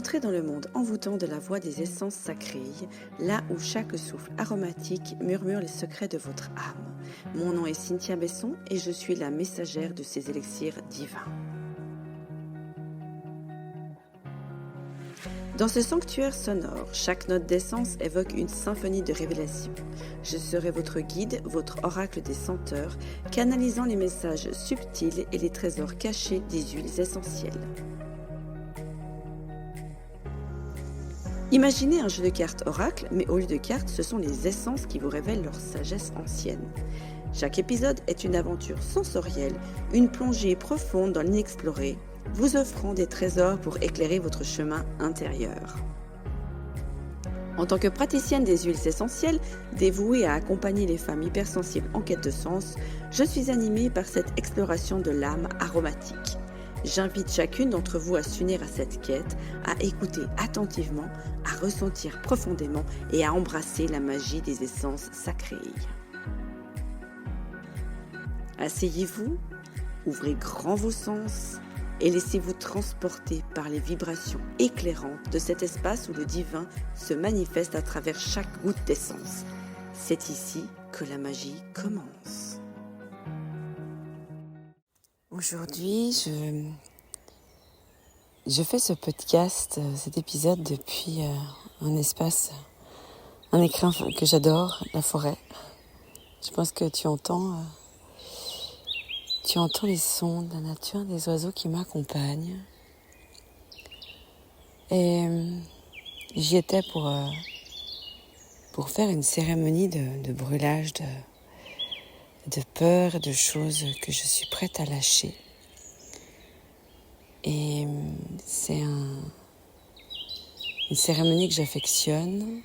Entrez dans le monde envoûtant de la voix des essences sacrées, là où chaque souffle aromatique murmure les secrets de votre âme. Mon nom est Cynthia Besson et je suis la messagère de ces élixirs divins. Dans ce sanctuaire sonore, chaque note d'essence évoque une symphonie de révélation. Je serai votre guide, votre oracle des senteurs, canalisant les messages subtils et les trésors cachés des huiles essentielles. Imaginez un jeu de cartes oracle, mais au lieu de cartes, ce sont les essences qui vous révèlent leur sagesse ancienne. Chaque épisode est une aventure sensorielle, une plongée profonde dans l'inexploré, vous offrant des trésors pour éclairer votre chemin intérieur. En tant que praticienne des huiles essentielles, dévouée à accompagner les femmes hypersensibles en quête de sens, je suis animée par cette exploration de l'âme aromatique. J'invite chacune d'entre vous à s'unir à cette quête, à écouter attentivement, à ressentir profondément et à embrasser la magie des essences sacrées. Asseyez-vous, ouvrez grand vos sens et laissez-vous transporter par les vibrations éclairantes de cet espace où le divin se manifeste à travers chaque goutte d'essence. C'est ici que la magie commence. Aujourd'hui, je fais ce podcast, cet épisode depuis un écrin que j'adore, la forêt. Je pense que tu entends les sons de la nature, des oiseaux qui m'accompagnent. Et j'y étais pour faire une cérémonie de brûlage de peur, de choses que je suis prête à lâcher. Et c'est une cérémonie que j'affectionne,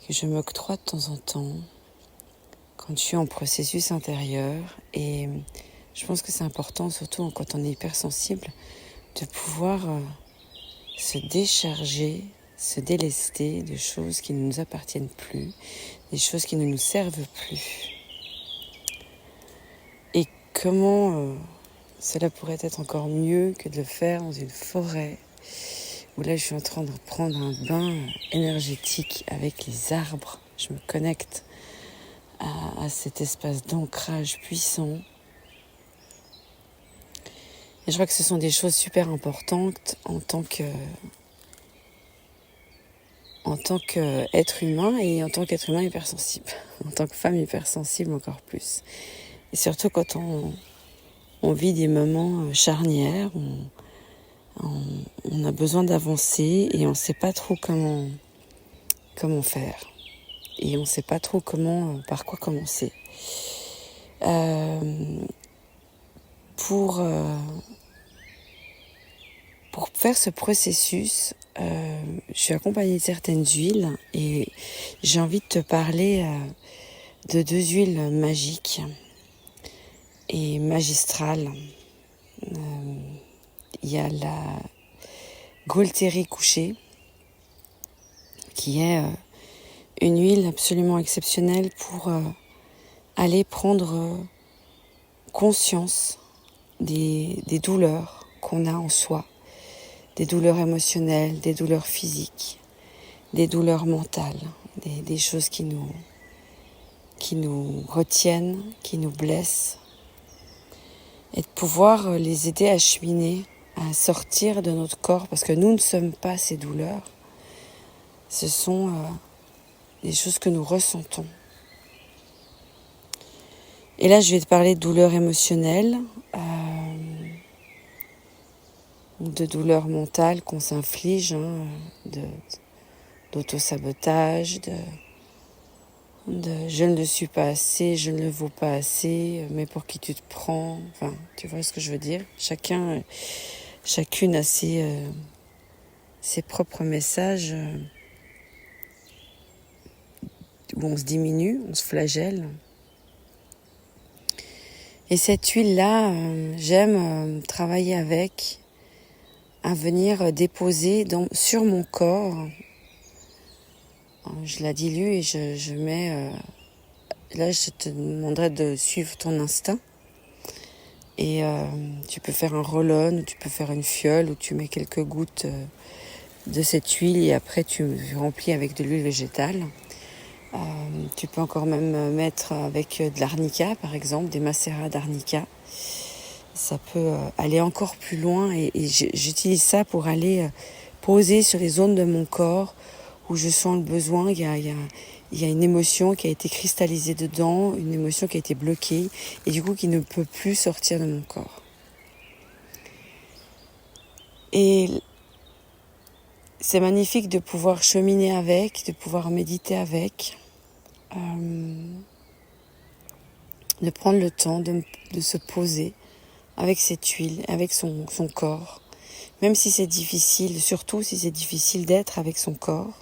que je m'octroie de temps en temps, quand je suis en processus intérieur. Et je pense que c'est important, surtout quand on est hypersensible, de pouvoir se décharger, se délester de choses qui ne nous appartiennent plus, des choses qui ne nous servent plus. Et comment cela pourrait être encore mieux que de le faire dans une forêt, où là je suis en train de prendre un bain énergétique avec les arbres. Je me connecte à cet espace d'ancrage puissant. Et je crois que ce sont des choses super importantes en tant qu'être humain et en tant qu'être humain hypersensible. En tant que femme hypersensible encore plus. Et surtout quand on vit des moments charnières, on a besoin d'avancer et on ne sait pas trop comment faire. Et on ne sait pas trop par quoi commencer. Pour faire ce processus, je suis accompagnée de certaines huiles et j'ai envie de te parler de 2 huiles magiques et magistrales. Il y a la Gaultérie couchée, qui est une huile absolument exceptionnelle pour aller prendre conscience des douleurs qu'on a en soi, des douleurs émotionnelles, des douleurs physiques, des douleurs mentales, des choses qui nous retiennent, qui nous blessent, et de pouvoir les aider à cheminer, à sortir de notre corps, parce que nous ne sommes pas ces douleurs. Ce sont des choses que nous ressentons. Et là, je vais te parler de douleurs émotionnelles, de douleurs mentales qu'on s'inflige, d'auto-sabotage, de je ne le suis pas assez, je ne le vaux pas assez, mais pour qui tu te prends, enfin, tu vois ce que je veux dire. Chacune a ses propres messages où on se diminue, on se flagelle. Et cette huile-là, j'aime travailler avec, à venir déposer sur mon corps. Je la dilue et je mets... là, je te demanderai de suivre ton instinct. Et tu peux faire un roll-on, ou tu peux faire une fiole, où tu mets quelques gouttes de cette huile et après tu remplis avec de l'huile végétale. Tu peux encore même mettre avec de l'arnica, par exemple, des macérats d'arnica. Ça peut aller encore plus loin et j'utilise ça pour aller poser sur les zones de mon corps où je sens le besoin. Il y a une émotion qui a été cristallisée dedans, une émotion qui a été bloquée et du coup qui ne peut plus sortir de mon corps. Et c'est magnifique de pouvoir cheminer avec, de pouvoir méditer avec, de prendre le temps de se poser avec cette huile, avec son corps. Même si c'est difficile, surtout si c'est difficile d'être avec son corps,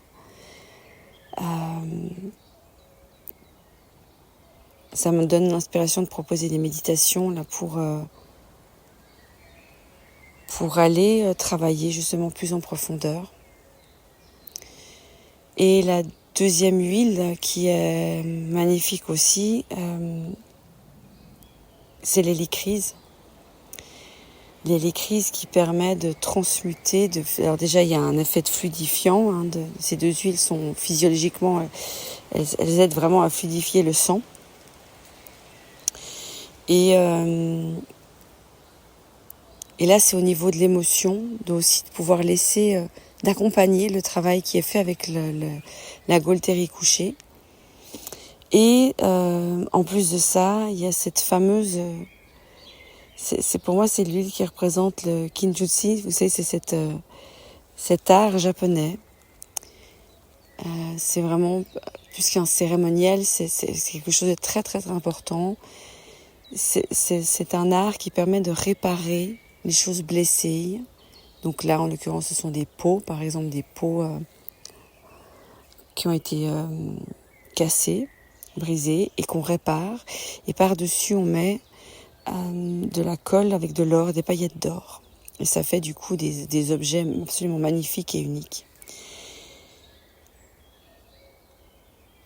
ça me donne l'inspiration de proposer des méditations là pour aller travailler justement plus en profondeur. Et la deuxième huile qui est magnifique aussi, c'est l'hélicryse. L'hélicryse qui permet de transmuter. Alors déjà, il y a un effet de fluidifiant. Ces deux huiles sont physiologiquement, elles aident vraiment à fluidifier le sang. Et là, c'est au niveau de l'émotion, aussi de pouvoir laisser, d'accompagner le travail qui est fait avec la Gaultérie couchée. Et en plus de ça, il y a cette fameuse... pour moi, c'est l'huile qui représente le Kinjutsu. Vous savez, c'est cet art japonais. C'est vraiment, plus qu'un cérémoniel, c'est quelque chose de très, très, très important. C'est un art qui permet de réparer les choses blessées. Donc là, en l'occurrence, ce sont des peaux, par exemple des peaux qui ont été cassées, brisées, et qu'on répare. Et par-dessus, on met de la colle avec de l'or, des paillettes d'or. Et ça fait du coup des objets absolument magnifiques et uniques.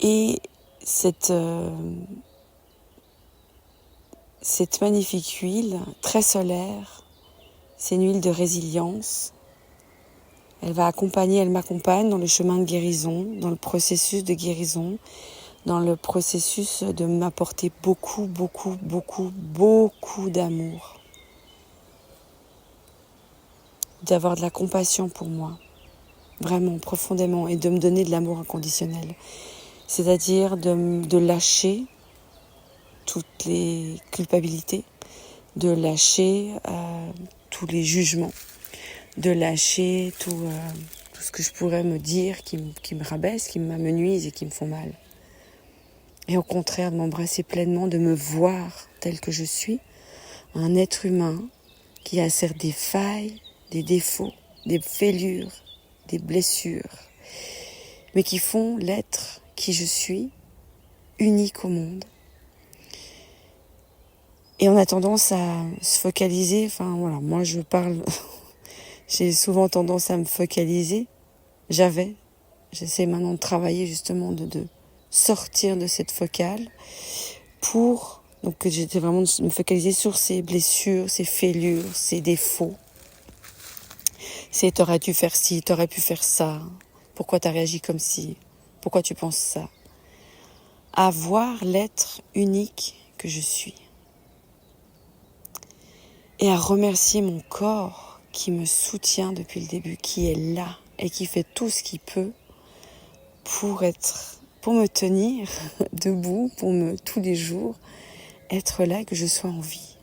Et cette magnifique huile, très solaire, c'est une huile de résilience. Elle m'accompagne dans le chemin de guérison, dans le processus de guérison, dans le processus de m'apporter beaucoup, beaucoup, beaucoup, beaucoup d'amour. D'avoir de la compassion pour moi, vraiment, profondément, et de me donner de l'amour inconditionnel. C'est-à-dire de lâcher toutes les culpabilités, de lâcher tous les jugements, de lâcher tout ce que je pourrais me dire qui me rabaisse, qui m'amenuise et qui me font mal. Et au contraire, de m'embrasser pleinement, de me voir tel que je suis, un être humain qui a certes des failles, des défauts, des fêlures, des blessures, mais qui font l'être qui je suis, unique au monde. Et on a tendance à se focaliser, moi j'ai souvent tendance à me focaliser, j'essaie maintenant de travailler justement de sortir de cette focale donc j'étais vraiment de me focaliser sur ces blessures, ces fêlures, ces défauts. T'aurais dû faire ci, t'aurais pu faire ça, pourquoi t'as réagi comme ci, pourquoi tu penses ça. À voir l'être unique que je suis. Et à remercier mon corps qui me soutient depuis le début, qui est là et qui fait tout ce qu'il peut pour me tenir debout, tous les jours, être là et que je sois en vie.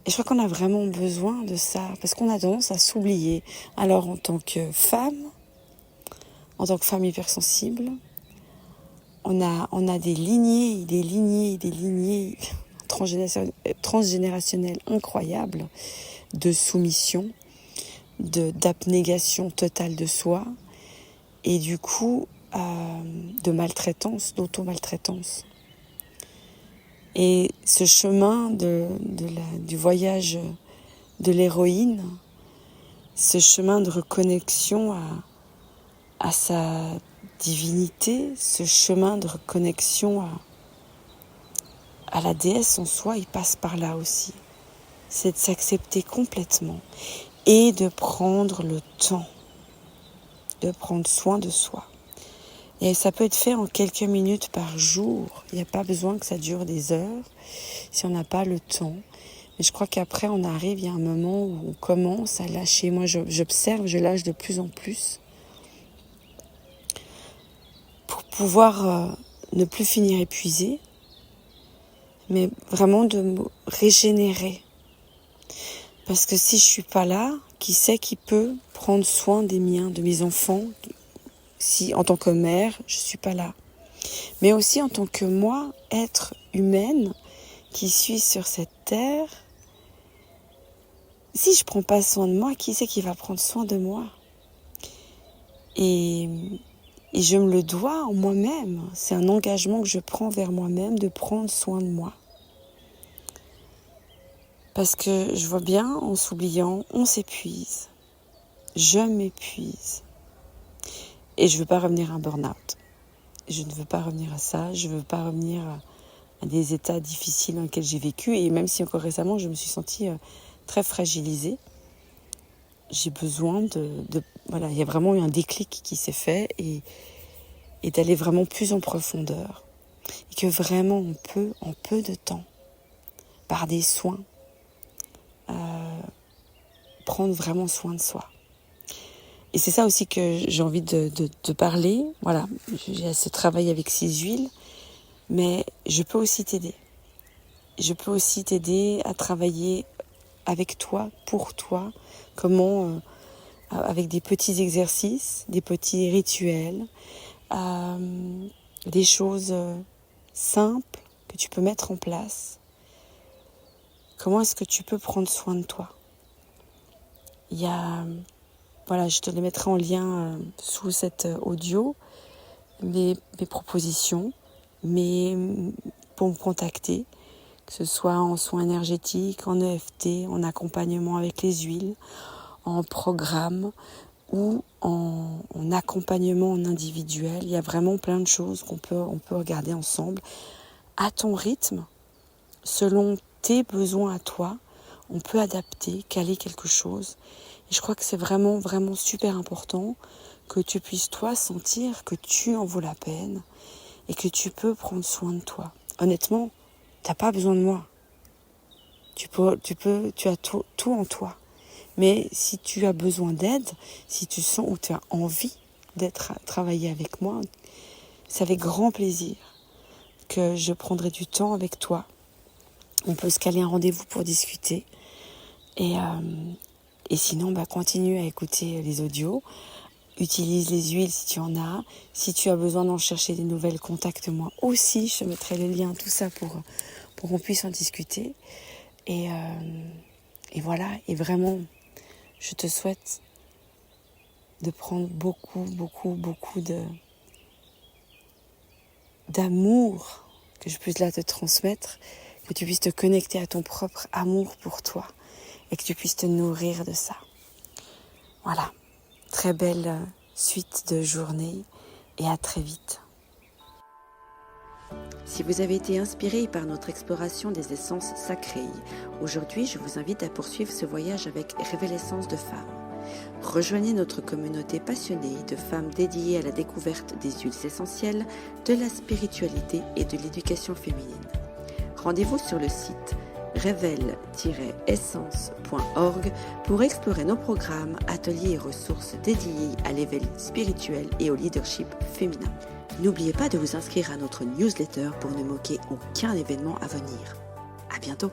Et je crois qu'on a vraiment besoin de ça, parce qu'on a tendance à s'oublier. Alors en tant que femme hypersensible, on a des lignées transgénérationnelles incroyables de soumission, d'abnégation totale de soi, et du coup de maltraitance, d'auto-maltraitance. Et ce chemin du voyage de l'héroïne, ce chemin de reconnexion à sa divinité, ce chemin de reconnexion à la déesse en soi, il passe par là aussi. C'est de s'accepter complètement et de prendre le temps, de prendre soin de soi. Et ça peut être fait en quelques minutes par jour. Il n'y a pas besoin que ça dure des heures si on n'a pas le temps. Mais je crois qu'après, il y a un moment où on commence à lâcher. Moi, j'observe, je lâche de plus en plus pour pouvoir ne plus finir épuisé, mais vraiment de me régénérer. Parce que si je suis pas là, qui sait qui peut prendre soin des miens, de mes enfants, si en tant que mère, je suis pas là. Mais aussi en tant que moi, être humaine, qui suis sur cette terre, si je prends pas soin de moi, qui c'est qui va prendre soin de moi ? Et je me le dois en moi-même. C'est un engagement que je prends vers moi-même de prendre soin de moi. Parce que je vois bien, en s'oubliant, on s'épuise. Je m'épuise. Et je ne veux pas revenir à un burn-out. Je ne veux pas revenir à ça. Je ne veux pas revenir à des états difficiles dans lesquels j'ai vécu. Et même si encore récemment, je me suis sentie très fragilisée, j'ai besoin voilà, il y a vraiment eu un déclic qui s'est fait et d'aller vraiment plus en profondeur. Et que vraiment, on peut, en peu de temps, par des soins, prendre vraiment soin de soi. Et c'est ça aussi que j'ai envie de parler. Voilà, j'ai ce travail avec ces huiles, mais je peux aussi t'aider. Je peux aussi t'aider à travailler avec toi, pour toi, comment, avec des petits exercices, des petits rituels, des choses simples que tu peux mettre en place. Comment est-ce que tu peux prendre soin de toi ? Il y a... Voilà, je te les mettrai en lien sous cet audio, mes propositions, pour me contacter, que ce soit en soins énergétiques, en EFT, en accompagnement avec les huiles, en programme ou en accompagnement en individuel. Il y a vraiment plein de choses on peut regarder ensemble à ton rythme, selon tes besoins à toi. On peut adapter, caler quelque chose. Et je crois que c'est vraiment, vraiment super important que tu puisses, toi, sentir que tu en vaux la peine et que tu peux prendre soin de toi. Honnêtement, t'as pas besoin de moi. Tu as tout en toi. Mais si tu as besoin d'aide, si tu sens ou tu as envie travailler avec moi, c'est avec grand plaisir que je prendrai du temps avec toi. On peut se caler un rendez-vous pour discuter. Et sinon, continue à écouter les audios. Utilise les huiles si tu en as. Si tu as besoin d'en chercher des nouvelles, contacte-moi aussi. Je te mettrai le lien, tout ça pour qu'on puisse en discuter. Et voilà. Et vraiment, je te souhaite de prendre beaucoup, beaucoup, beaucoup d'amour, que je puisse là te transmettre, que tu puisses te connecter à ton propre amour pour toi. Et que tu puisses te nourrir de ça. Voilà, très belle suite de journée et à très vite. Si vous avez été inspiré par notre exploration des essences sacrées, aujourd'hui je vous invite à poursuivre ce voyage avec Révélessence de femmes. Rejoignez notre communauté passionnée de femmes dédiées à la découverte des huiles essentielles, de la spiritualité et de l'éducation féminine. Rendez-vous sur le site révèle-essence.org pour explorer nos programmes, ateliers et ressources dédiés à l'éveil spirituel et au leadership féminin. N'oubliez pas de vous inscrire à notre newsletter pour ne manquer aucun événement à venir. À bientôt!